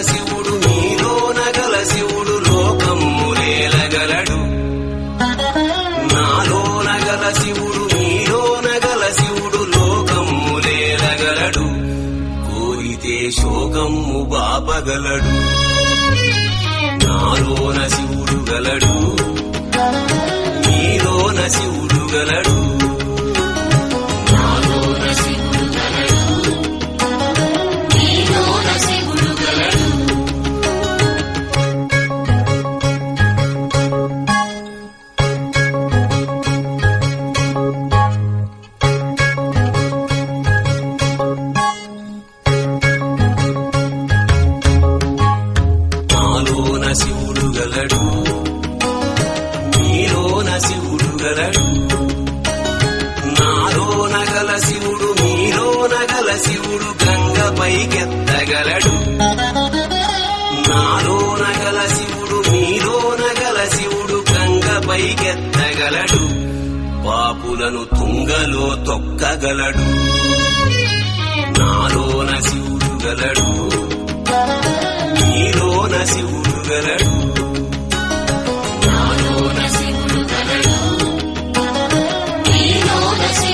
శివుడు నీలోన గల శివుడు లోకములేలగలడు నాలోన గల శివుడు నీలోన గల శివుడు లోకములేలగలడు కోరితే శోకము బాపగలడు నాలోన శివుడు గలడు నీలోన శివుడు గలడు నాలోన శివుడు గలడు నీలోన శివుడు గలడు నాలోన శివుడు గలడు నీలోన శివుడు గలడు నాలోన గల శివుడు నీలోన గల శివుడు గంగపైకెత్తగలడు నాలోన గల శివుడు నీలోన గల శివుడు గంగపైకెత్తగలడు పాపులను తుంగలో తొక్కగలడు నాలోన శివుడు గలడు